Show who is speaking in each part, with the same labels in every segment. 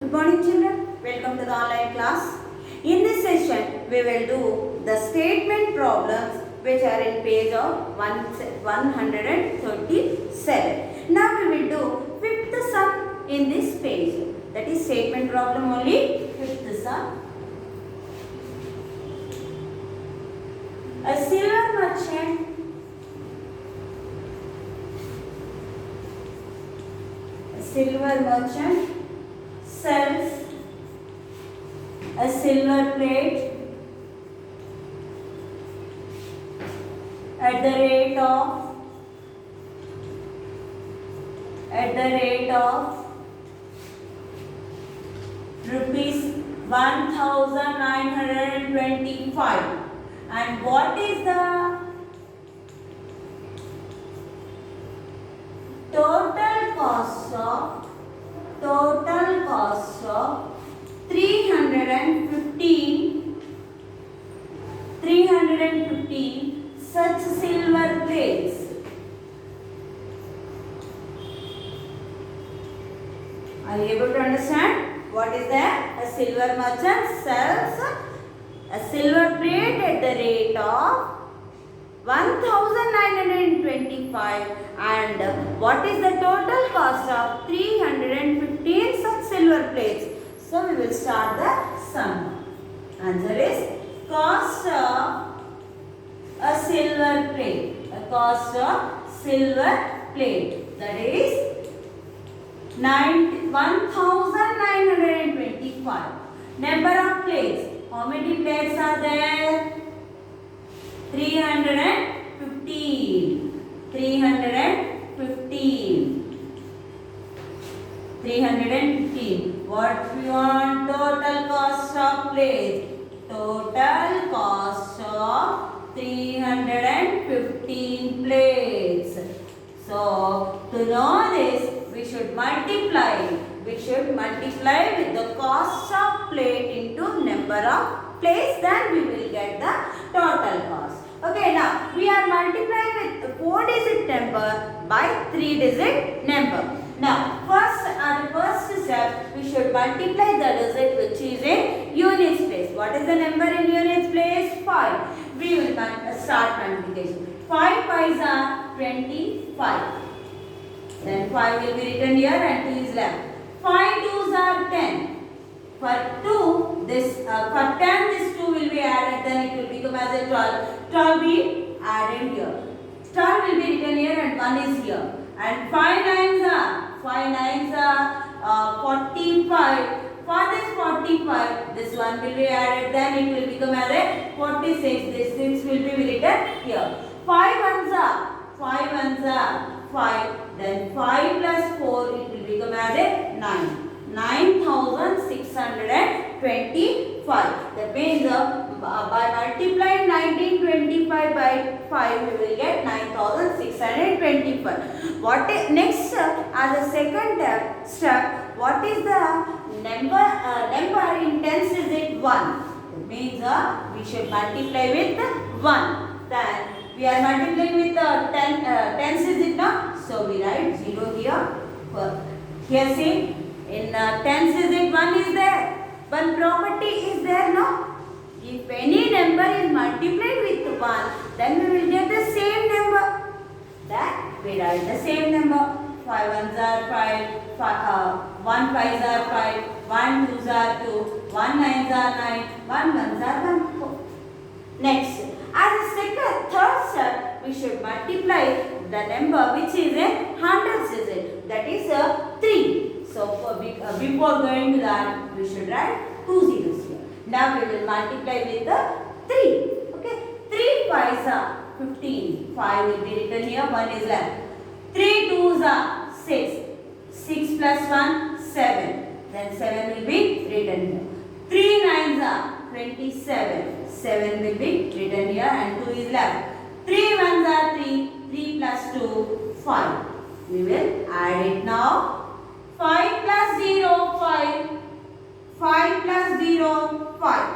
Speaker 1: Good morning children, welcome to the online class. In this session, we will do the statement problems which are in page of 137. Now we will do fifth sum in this page. That is statement problem only, fifth sum. A silver merchant sells a silver plate at the rate of rupees 1925. And what is the total cost of 315 such silver plates? Are you able to understand what is that? A silver merchant sells a silver plate at the rate of 1925, and what is the total cost of 315 such silver plates? So we will start the sum. Answer is cost of a silver plate. The cost of silver plate, that is 1925. Number of plates. How many plates are there? 315. What we want? Total cost of plates. Total cost of 315 plates. So to know this, we should multiply with the cost of plate into number of plates, then we will get the total cost. Okay, now we are multiplying with 4-digit number by 3-digit number. Now first step, we should multiply the digit which is in units place. What is the number in units place? 5. We will start multiplication. 5 5s are 25. Then 5 will be written here and 2 is left. 5 2s are 10. For 10 this 2 will be added, then it will become as a 12. 12 be added here. 12 will be written here and 1 is here. And 5 9s are 45. For this 45, this 1 will be added, then it will become as a 46. This 6 will be written here. 5 1s are 5. Then 5 plus 4, it will become as a 9. 9625. That means by multiplying 1925 by 5, we will get 9625. What is next? As a second step, what is the number in tens digit 1? That means we should multiply with 1. Then we are multiplying with tens digit now, so we write 0 here. Here see, in tens digit 1 is there. One property is there, no? If any number is multiplied with 1, then we will get the same number. That we write the same number. 5 1s are 5, 1 5s are 5, 1 2s are 2, 1 9s are 9, 1 1s are 1. Next, as a third step, we should multiply the number which is a hundredths digit, that is 3. So before going to that, we should write 2 zeros here. Now we will multiply with the 3. Okay, 3 5s are 15. 5 will be written here, 1 is left. 3 2s are 6. 6 plus 1, 7. Then 7 will be written here. 3 9s are 27. 7 will be written here and 2 is left. 3 1s are 3. 3 plus 2, 5. We will add it now. 5 plus 0, 5. 5 plus 0, 5.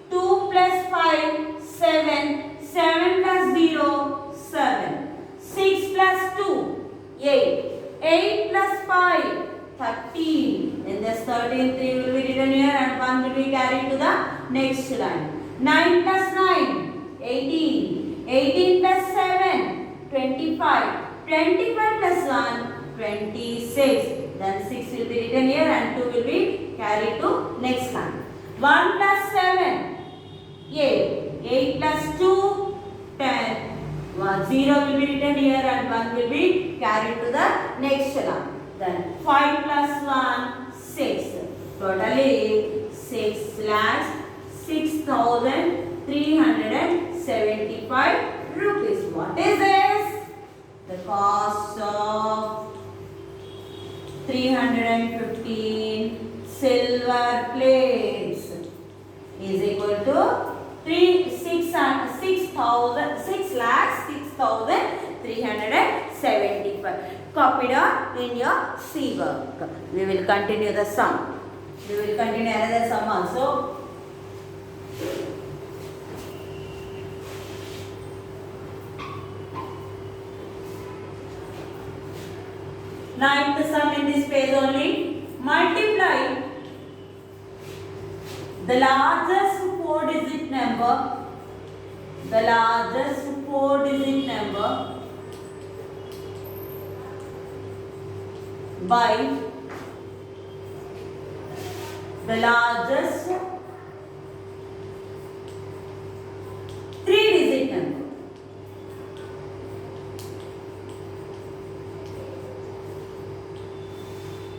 Speaker 1: 2 plus 5, 7. 7 plus 0, 7. 6 plus 2, 8. 8 plus 5, 13. In this 13. 13, 3 will be written here and 1 will be carried to the next line. 9 plus 9, 18. 18 plus 7, 25. 25 plus 1, 26. Then 6 will be written here and 2 will be carried to next line. 1 plus 7, 8. 8 plus 2, 10. 0 will be written here and 1 will be carried to the next line. Then 5 plus 1, 6. Totally 6 lakhs 6,375 rupees. What is this? The cost of 315 silver plates is equal to 6,375. Copy down in your C work. We will continue the sum. We will continue another sum also. Ninth sum in this page only. Multiply the largest 4-digit number. The largest 4-digit number by the largest 3-digit number.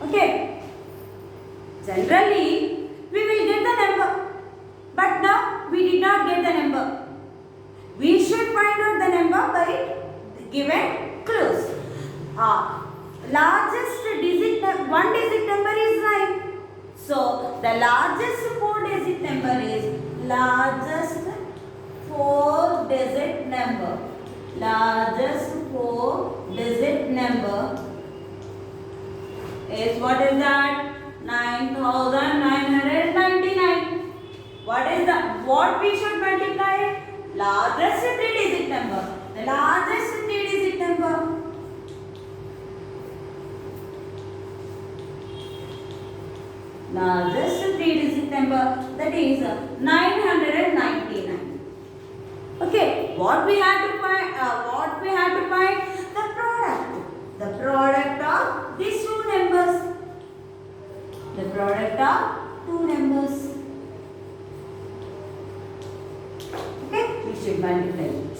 Speaker 1: Okay. Generally, we will get the number, but now we did not get the number. We should find out the number by given clues. Largest digit, 1-digit number is 9. So the largest 4-digit number is largest 4-digit number. Largest 4-digit number is, what is that? 9,999. What we should multiply? Largest 3-digit number. The largest 3-digit number. Largest 3-digit number, that is 999. Okay, what we have to find? The product. The product of these two numbers. The product of two numbers. Okay, we should multiply it.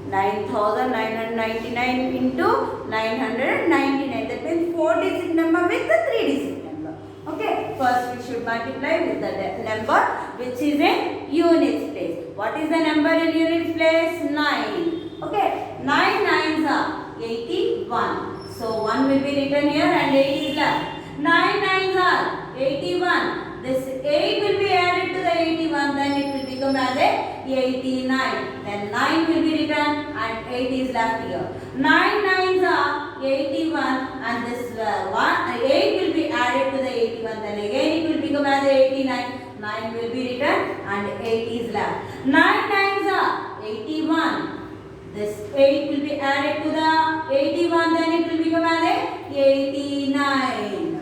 Speaker 1: 9,999 into 999. That means 4-digit number with the 3-digit number. Okay, first we should multiply with the number which is in units place. What is the number in units place? 9. Okay, 9 nines are 81. So 1 will be written here and 8 is left. 9 nines are 81. This 8 will be added to the 81, then it will become as a 89. Then 9 will be written and 8 is left here. 9 nines are 81 and this 8 will be added to the 81. Then again it will become as a 89. 9 will be written and 8 is left. 9 nines are 81. This 8 will be added to the 81, then it will become as a 89.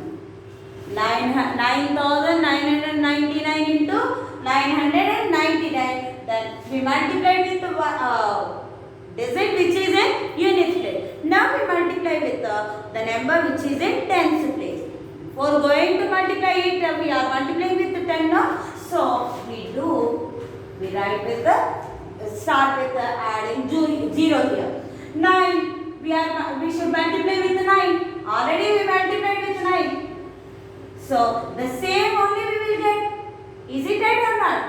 Speaker 1: 9,999 into 999. Then we multiply with the digit which is in units place. Now we multiply with the number which is in tens place. For going to multiply it, we are multiplying with the 10 now. So we write with the start with the adding 0 here. 9. We should multiply with the 9. Already we multiplied with 9. So the same only we will get. Is it right or not?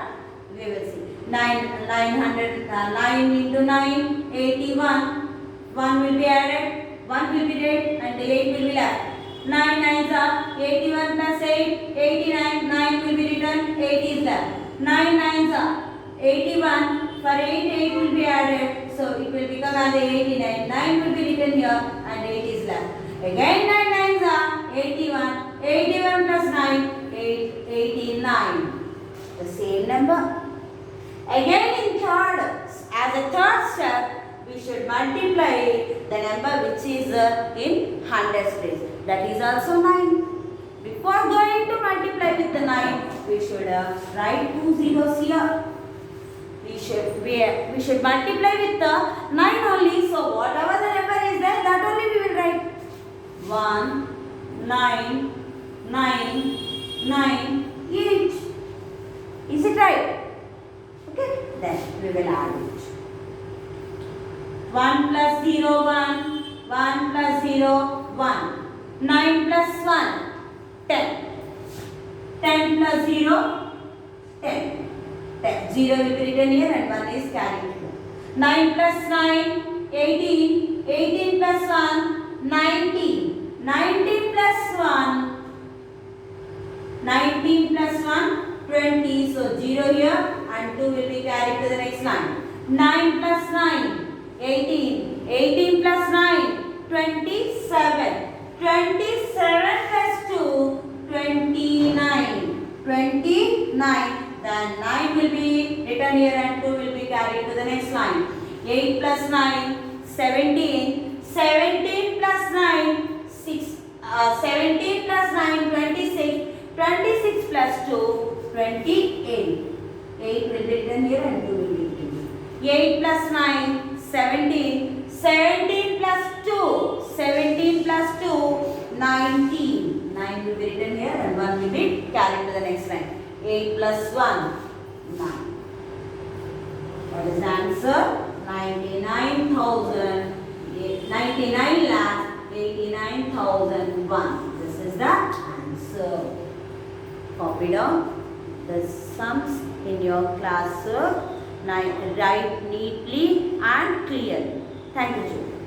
Speaker 1: We will see. 9 into 9, 81. 1 will be added, 1 will be dead and 8 will be left. 9 nines are 81 plus 8, 89. 9 will be written, 8 is left. 9 nines are 81. For 8 will be added. So it will become as 89. 9 will be written here and 8 is left. Again 9 nines are 81. 81 plus 9, 89. The same number. Again in third, as a third step, we should multiply the number which is in hundreds place. That is also 9. Before going to multiply with the 9, we should write 2 zeros here. We should multiply with the 9 only. So whatever the number is there, that only we will write. 1, 9, 9, 9, 8. Is it right? Okay. Then we will add it. 1 plus 0, 1. 1 plus 0, 1. 9 plus 1, 10. 10 plus 0, 10. 10. 0 will be written here and 1 is carried here. 9 plus 9, 18. 18 plus 1, 19. 19 plus 1, 19 plus 1, 20. So 0 here and 2 will be carried to the next line. 9 plus 9, 18. 18 plus 9, 27. 27 plus 2, 29. 29. Then 9 will be written here and 2 will be carried to the next line. 8 plus 9, 17. 17 plus 9, 17 plus 9, 26. 26 plus 2, 28. 8 will be written here and 2 will be written here. 8 plus 9, 17. 17 plus 2, 17 plus 2, 19. 9 will be written here and 1 will be carried to the next line. 8 plus 1, 9. What is the answer? 99,000, 99 lakh 89,001. This is the answer. Copy down the sums in your class. Write neatly and clearly. Thank you, children.